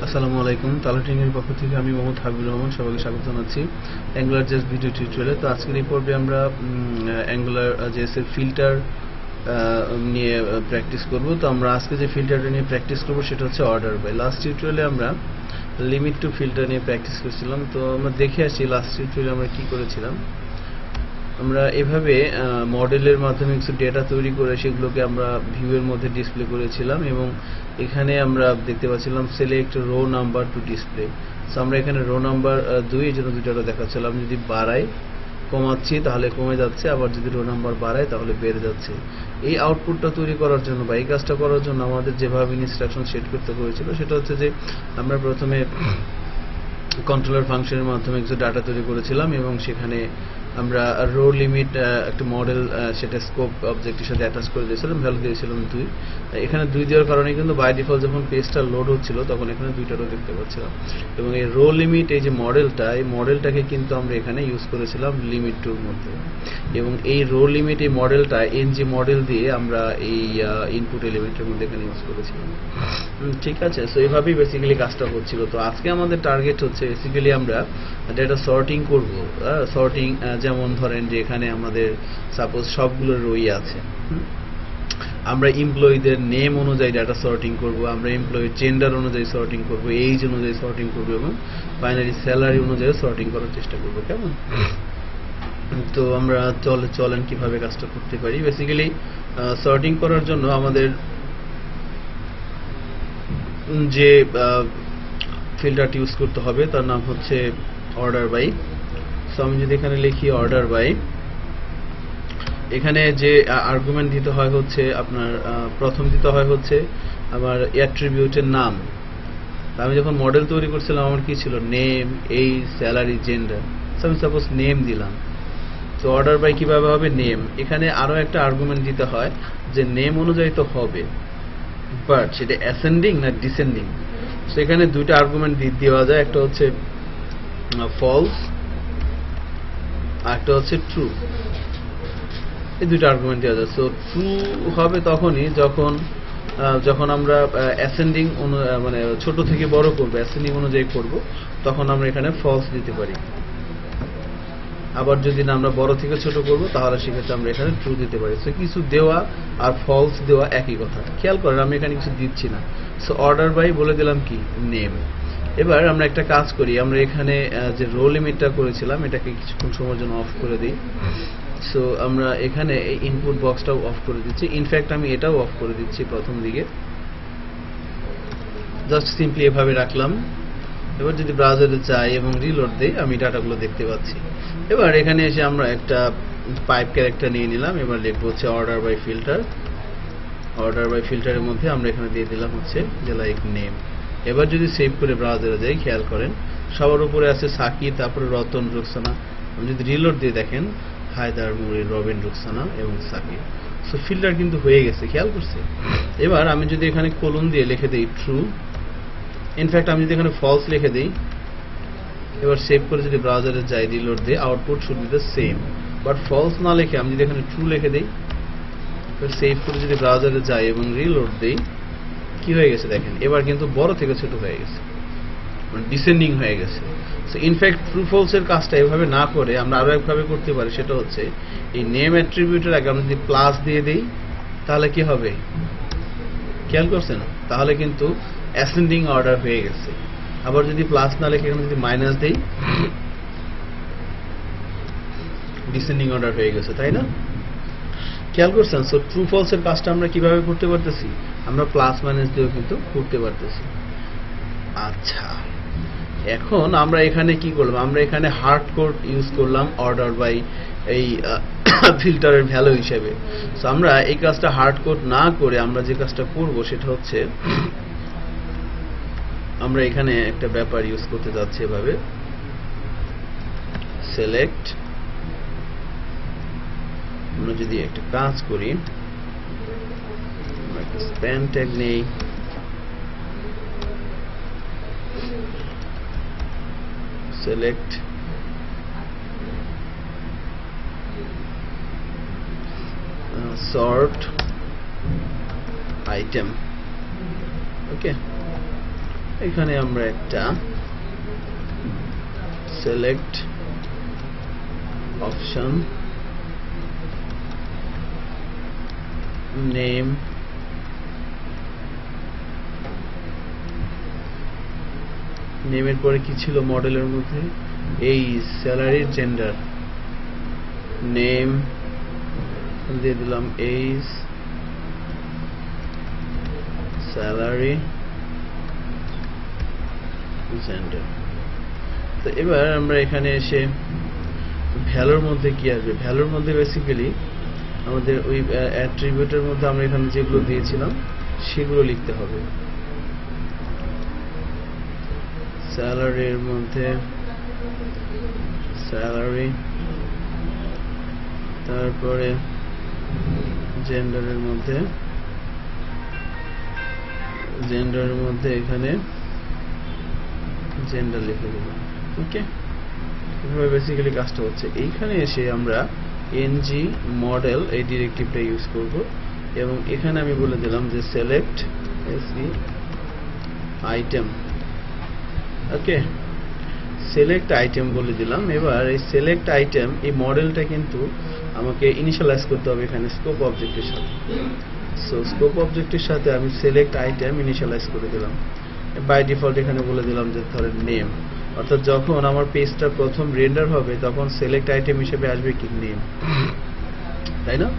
আসসালামু আলাইকুম। তালাটিং এর পক্ষ থেকে আমি মোহাম্মদ হাবিবুর রহমান সবাইকে স্বাগত জানাচ্ছি অ্যাঙ্গুলার জেএস ভিডিও টিউটোরিয়ালে। তো আজকের এই পর্বে আমরা অ্যাঙ্গুলার জেএস এর ফিল্টার নিয়ে প্র্যাকটিস করব। তো আমরা আজকে যে ফিল্টারটা নিয়ে প্র্যাকটিস করব সেটা হচ্ছে অর্ডার বাই। লাস্ট টিউটোরিয়ালে আমরা লিমিট টু ফিল্টার নিয়ে প্র্যাকটিস করেছিলাম। তো আমরা দেখে আসি লাস্ট টিউটোরিয়ালে আমরা কি করেছিলাম। আমরা এভাবে মডেলের মাধ্যমে কিছু ডেটা তৈরি করে সেগুলোকে আমরা ভিউয়ের মধ্যে ডিসপ্লে করেছিলাম এবং এখানে আমরা দেখতে পাচ্ছিলাম select row number to display. So আমরা এখানে রো নাম্বার 2 এর জন্য দুটো দেখাচ্ছিলাম। যদি বাড়াই কমাচ্ছি তাহলে কমে যাচ্ছে, আবার যদি রো নাম্বার বাড়ায় তাহলে বেড়ে যাচ্ছে। এই আউটপুটটা তৈরি করার জন্য বা এই কাজটা করার জন্য আমাদের যেভাবে ইনস্ট্রাকশন সেট করতে হয়েছিল সেটা হচ্ছে যে আমরা প্রথমে কন্ট্রোলার ফাংশনের মাধ্যমে কিছু ডাটা তৈরি করেছিলাম এবং সেখানে আমরা রো লিমিট একটা মডেল সেটা স্কোপ অবজেক্টের সাথে অ্যাটাচ করে দিয়েছিলাম, ভ্যালু দিয়েছিলাম 2। এখানে 2 দেওয়ার কারণে কিন্তু বাই ডিফল্ট যখন পেজটা লোড হচ্ছিল তখন এখানে 2টা রো দেখতে পাচ্ছিলাম এবং এই রো লিমিট এই যে মডেলটা, এই মডেলটাকে কিন্তু আমরা এখানে ইউজ করেছিলাম লিমিট টুর মধ্যে এবং এই রো লিমিট এই মডেলটা এনজি মডেল দিয়ে আমরা এই ইনপুট এলিমেন্টের মধ্যে এখানে ইউজ করেছিলাম। ঠিক আছে, সো এইভাবেই বেসিক্যালি কাজটা হচ্ছিল। তো আজকে আমাদের টার্গেট হচ্ছে বেসিক্যালি আমরা ডেটা সর্টিং করব। সর্টিং যেমন ধরেন যে এখানে আমাদের সাপোজ সবগুলো রোই আছে, আমরা এমপ্লয়ীদের নেম অনুযায়ী ডাটা সর্টিং করব, আমরা এমপ্লয়ির জেন্ডার অনুযায়ী সর্টিং করব, এজ অনুযায়ী সর্টিং করব এবং ফাইনালি স্যালারি অনুযায়ী সর্টিং করার চেষ্টা করব। কেমন? তো আমরা চলেন কিভাবে কাজটা করতে পারি। বেসিক্যালি সর্টিং করার জন্য আমাদের যে ফিল্টারটি ইউজ করতে হবে তার নাম হচ্ছে অর্ডার বাই। সো আমি যদি এখানে লিখি অর্ডার বাই, এখানে যে আর্গুমেন্ট দিতে হয় হচ্ছে আপনার প্রথম দিতে হয় হচ্ছে আমার অ্যাট্রিবিউটের নাম। আমি যখন মডেল তৈরি করছিলাম আমার কি ছিল, name, age, salary, gender. So আমি সাপোজ নেম দিলাম। তো অর্ডার বাই কিভাবে হবে, নেম। এখানে আরো একটা আর্গুমেন্ট দিতে হয় যে নেম অনুযায়ী তো হবে, বাট সেটা অ্যাসেন্ডিং না ডিসেন্ডিং। সো এখানে দুইটা আর্গুমেন্ট দেওয়া যায়, একটা হচ্ছে ফলস আর একটা হচ্ছে ট্রু। এই দুইটা আর্গুমেন্ট দেওয়া যায়। সো ট্রু হবে তখনই যখন আমরা অ্যাসেন্ডিং মানে ছোট থেকে বড় করব, অ্যাসেন্ডিং অনুযায়ী করব, তখন আমরা এখানে ফলস দিতে পারি। আবার যদি না আমরা বড় থেকে ছোট করব তাহলে সেক্ষেত্রে আমরা এখানে ট্রু দিতে পারি। সো কিছু দেওয়া আর ফলস দেওয়া একই কথা। খেয়াল করেন আমি এখানে কিছু দিচ্ছি না। সো অর্ডার বাই বলে দিলাম কি, নেম। এবার আমরা একটা কাজ করি, আমরা এখানে যে রো লিমিটটা করেছিলাম এটাকে কিছুক্ষণ সময়ের জন্য অফ করে দিই। সো আমরা এখানে এই ইনপুট বক্সটাও অফ করে দিচ্ছি। ইনফ্যাক্ট আমি এটাও অফ করে দিচ্ছি প্রথম দিকে, জাস্ট সিম্পলি এভাবে রাখলাম। এবার যদি ব্রাউজারে যাই এবং রিলোড দেই আমি ডাটাগুলো দেখতে পাচ্ছি। এবার এখানে এসে আমরা একটা পাইপ ক্যারেক্টার নিয়ে নিলাম। এবার লিখবো হচ্ছে order by filter. Order by ফিল্টারের মধ্যে আমরা এখানে দিয়ে দিলাম হচ্ছে যে লাইক নেম। এবার যদি সেভ করে ব্রাউজারে যাই, খেয়াল করেন সবার উপরে আছে সাকিব, তারপরে রতন, রুকসানা। আপনি যদি রিলোড দিয়ে দেখেন হায়দার, মুরির, রবিন, রুকসানা এবং সাকিব। সো ফিল্টার কিন্তু হয়ে গেছে, খেয়াল করছে। এবার আমি যদি এখানে কোলন দিয়ে লিখে দিই ট্রু, ইনফ্যাক্ট আমি যদি এখানে ফলস লিখে দিই, এবার সেভ করে যদি ব্রাউজারে যাই রিলোড দিই, output should be the same. But false না লিখে আমি যদি এখানে ট্রু লিখে দিই, এবার সেভ করে যদি ব্রাউজারে যাই এবং রিলোড দিই, কি হয়ে গেছে দেখেন, এবার কিন্তু বড় থেকে ছোট হয়ে গেছে, মানে ডিসেন্ডিং হয়ে গেছে। সো ইনফ্যাক্ট ট্রু ফলস এর কাজটা এভাবে না করে আমরা আরো একভাবে করতে পারি, সেটা হচ্ছে এই নেম অ্যাট্রিবিউটের আগে আমরা যদি প্লাস দিয়ে দিই তাহলে কি হবে, খেয়াল করছেন? তাহলে কিন্তু অ্যাসেন্ডিং অর্ডার হয়ে গেছে। আবার যদি প্লাস না লিখে এখানে যদি মাইনাস দেই, ডিসেন্ডিং অর্ডার হয়ে গেছে, তাই না? খেয়াল করছেন? সো ট্রু ফলস এর কাজটা আমরা কিভাবে করতে পারতেছি, আমরা প্লাস মাইনাস দিয়েও কিন্তু করতে পারতেছি। আচ্ছা, এখন আমরা এখানে কি করলাম, আমরা এখানে হার্ড কোড ইউজ করলাম অর্ডার বাই এই ফিল্টারের ভ্যালু হিসেবে। সো আমরা এই কাজটা হার্ড কোড না করে আমরা যে কাজটা করব সেটা হচ্ছে আমরা এখানে একটা ব্যাপার ইউজ করতে যাচ্ছি, এভাবে সিলেক্ট। আমরা যদি একটা কাজ করি, আমরা একটা স্প্যান ট্যাগ নেই, সিলেক্ট sort item, ওকে। এখানে আমরা একটা সিলেক্ট অপশন নেম নেমের পরে কি ছিল মডেলের মধ্যে এই স্যালারি জেন্ডার নেম দিয়ে দিলাম এইজ স্যালারি জেন্ডার। তো এবার আমরা এখানে এসে ভ্যালুর মধ্যে কি আসবে, ভ্যালুর মধ্যে বেসিক্যালি আমাদের ওই অ্যাট্রিবিউটের মধ্যে আমরা এখানে যেগুলো দিয়েছিলাম সেগুলো লিখতে হবে। স্যালারির মধ্যে স্যালারি, তারপরে জেন্ডারের মধ্যে এখানে জেন্ডার লিখে দিলাম। ওকে, এভাবে বেসিক্যালি কাজটা হচ্ছে। এইখানে এসে আমরা এনজি মডেল এই ডিরেক্টিভটা ইউজ করব এবং এখানে আমি বলে দিলাম যে সিলেক্ট আইটেম। ওকে, সিলেক্ট আইটেম বলে দিলাম। এবার এই সিলেক্ট আইটেম এই মডেলটা কিন্তু আমাকে ইনিশিয়ালাইজ করতে হবে এখানে স্কোপ অবজেক্টের সাথে। সো স্কোপ অবজেক্টের সাথে আমি সিলেক্ট আইটেম ইনিশিয়ালাইজ করে দিলাম। বাই ডিফল্ট এখানে বলে দিলাম যে ধরেন নেম, অর্থাৎ যখন আমার পেজটা প্রথম রেন্ডার হবে তখন সিলেক্ট আইটেম হিসেবে আসবে কি নেম, তাই না?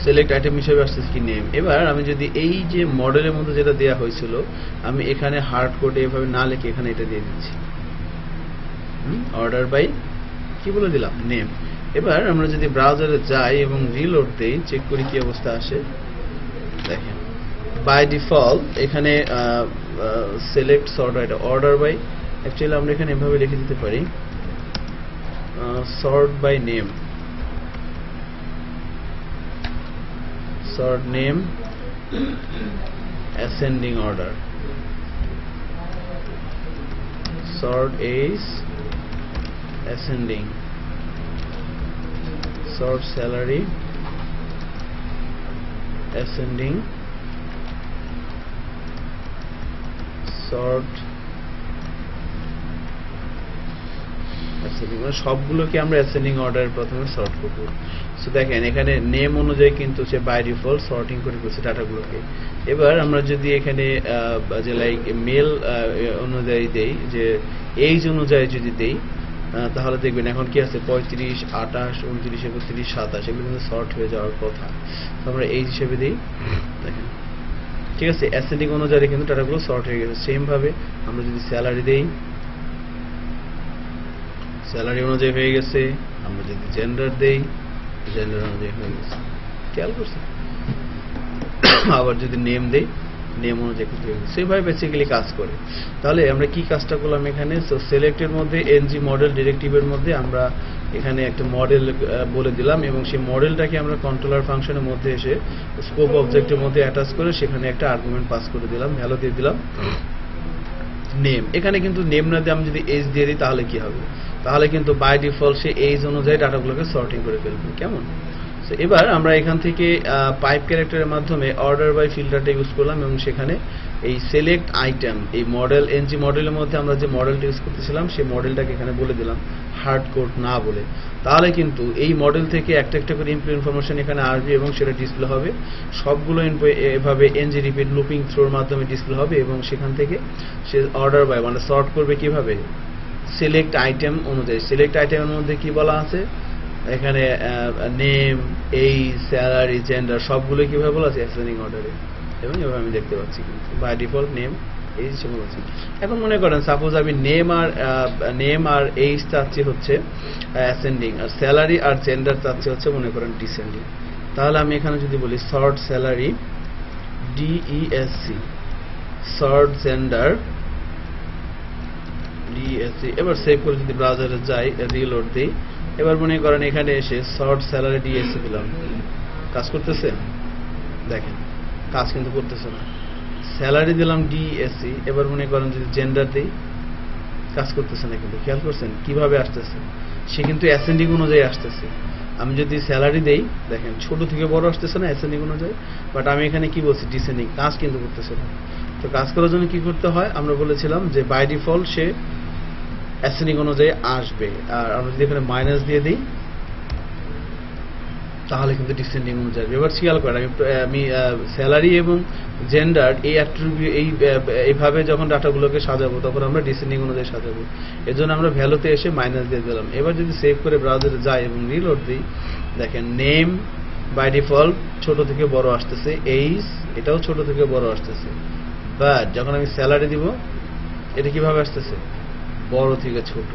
সিলেক্ট আইটেম হিসেবে আসছে কি নেম। এবার আমি যদি এই যে মডেলের মধ্যে যেটা দেওয়া হয়েছিল আমি এখানে হার্ড কোডে এভাবে না লিখে এখানে এটা দিয়ে দিচ্ছি, অর্ডার বাই কি বলে দিলাম নেম। এবার আমরা যদি ব্রাউজারে যাই এবং রিলোড দেই, চেক করি কি অবস্থা আসে। দেখেন বাই ডিফল্ট এখানে সিলেক্ট সর্ট এটা অর্ডার বাই, অ্যাকচুয়ালি আমরা এখানে এভাবে লিখে দিতে পারি sort by name, sort name ascending order, sort as ascending, sort salary ascending, sort সবগুলোকে আমরা অ্যাসেন্ডিং অর্ডারে প্রথমে সর্ট করব। সো দেখেন এখানে নেম অনুযায়ী কিন্তু সে বাই ডিফল্ট সর্টিং করে দিয়েছে ডাটাগুলোকে। এবার আমরা যদি এখানে যে লাইক মেল অনুযায়ী দেই, যে এইজ অনুযায়ী যদি দেই, তাহলে দেখবেন এখন কি আছে 35, 28, 29, 31, 27 এগুলো কিন্তু সর্ট হয়ে যাওয়ার কথা। তো আমরা এইজ হিসেবে দিই, দেখেন ঠিক আছে, অ্যাসেন্ডিং অনুযায়ী কিন্তু ডাটাগুলো সর্ট হয়ে গেছে। সেম ভাবে আমরা যদি স্যালারি দেই, স্যালারি অনুযায়ী হয়ে গেছে। আমরা যদি জেন্ডার দেই, জেন্ডার অনুযায়ী হয়ে গেছে, খেয়াল করছি। আবার যদি নেম দেই, নেম অনুযায়ী হয়ে গেছে। সেইভাবে বেসিক্যালি কাজ করে। তাহলে আমরা কি কাজটা করলাম এখানে, সো সিলেক্টের মধ্যে এনজি মডেল ডিরেক্টিভের মধ্যে আমরা এখানে একটা মডেল বলে দিলাম এবং সেই মডেলটাকে আমরা কন্ট্রোলার ফাংশনের মধ্যে এসে স্কোপ অবজেক্টের মধ্যে অ্যাটাচ করে সেখানে একটা আর্গুমেন্ট পাস করে দিলাম, ভ্যালু দিয়ে দিলাম নেম। এখানে কিন্তু নেম না দিয়ে আমি যদি এজ দিয়ে দিই তাহলে কি হবে, তাহলে কিন্তু বাই ডিফল্ট সে এজ অনুযায়ী ডাটাগুলোকে সর্টিং করে ফেলবে। কেমন? সো এবার আমরা এখান থেকে পাইপ ক্যারেক্টারের মাধ্যমে অর্ডার বাই ফিল্টারটা ইউজ করলাম এবং সেখানে এই সিলেক্ট আইটেম এই মডেল এনজি মডেলের মধ্যে আমরা যে মডেলটা ইউজ করতেছিলাম সেই মডেলটাকে এখানে বলে দিলাম হার্ড কোড না বলে। তাহলে কিন্তু এই মডেল থেকে একটা একটা করে ইনফরমেশন এখানে আসবে এবং সেটা ডিসপ্লে হবে। সবগুলো এভাবে এনজি রিপিট লুপিং থ্রোর মাধ্যমে ডিসপ্লে হবে এবং সেখান থেকে সে অর্ডার বাই মানে সর্ট করবে কিভাবে, সিলেক্ট আইটেম অনুযায়ী। সিলেক্ট আইটেমের মধ্যে কি বলা আছে এখানে, নেম, এইজ, স্যালারি, জেন্ডার সবগুলো কিভাবে বলা আছে অ্যাসেন্ডিং অর্ডারে, এবং এভাবে আমি দেখতে পাচ্ছি কিন্তু বাই ডিফল্ট নেম এইজ হিসেবে বলছি। এখন মনে করেন সাপোজ আমি নেম আর এইজ চাচ্ছি হচ্ছে অ্যাসেন্ডিং, আর স্যালারি আর জেন্ডার চাচ্ছি হচ্ছে মনে করেন ডিসেন্ডিং। তাহলে আমি এখানে যদি বলি sort salary DESC, sort gender DSC. এবার সেভ করে যদি ব্রাউজারে যাই, রিলোড দিই, এবার মনে করেন এখানে এসে সর্ট স্যালারি ডিএসসি দিলাম, কাজ করতেছে? দেখেন কাজ কিন্তু করতেছে না। স্যালারি দিলাম ডিএসসি, এবার মনে করেন যদি জেন্ডার দিই, কাজ করতেছে না। কিন্তু খেয়াল করছেন কিভাবে আসতেছে, সে কিন্তু অ্যাসেন্ডিং অনুযায়ী আসতেছে। আমি যদি স্যালারি দেই, দেখেন ছোট থেকে বড় আসতেছে না অ্যাসেন্ডিং অনুযায়ী, বাট আমি এখানে কি বলছি ডিসেন্ডিং, কাজ কিন্তু করতেছে না। তো তো কাজ করার জন্য কি করতে হয়, আমরা বলেছিলাম যে বাই ডিফল্ট সে অ্যাসেন্ডিং অনুযায়ী আসবে, আর আমরা যদি এখানে মাইনাস দিয়ে দিই তাহলে কিন্তু ডিসেন্ডিং অনুযায়ী আসবে। এবার খেয়াল করেন আমি স্যালারি এবং জেন্ডার এই অ্যাট্রিবিউট এইভাবে যখন ডাটাগুলোকে সাজাবো তখন আমরা ডিসেন্ডিং অনুযায়ী সাজাবো। এর জন্য আমরা ভ্যালুতে এসে মাইনাস দিয়ে দিলাম। এবার যদি সেভ করে ব্রাউজারে যাই এবং রিলোড দিই, দেখেন নেম বাই ডিফল্ট ছোট থেকে বড় আসতেছে, এইজ এটাও ছোট থেকে বড় আসতেছে, বাট যখন আমি স্যালারি দিব এটা কিভাবে আসতেছে, বড় থেকে ছোট।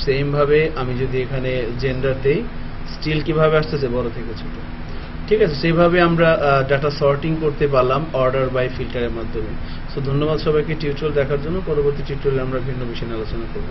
সেম ভাবে আমি যদি এখানে জেন্ডার দেই স্টিল কিভাবে আসতেছে, বড় থেকে ছোট। ঠিক আছে, সেইভাবে আমরা ডাটা সর্টিং করতে পারলাম অর্ডার বাই ফিল্টারের মাধ্যমে। সো ধন্যবাদ সবাইকে টিউটোরিয়াল দেখার জন্য। পরবর্তী টিউটোরিয়ালে আমরা ভিন্ন বিষয় নিয়ে আলোচনা করব।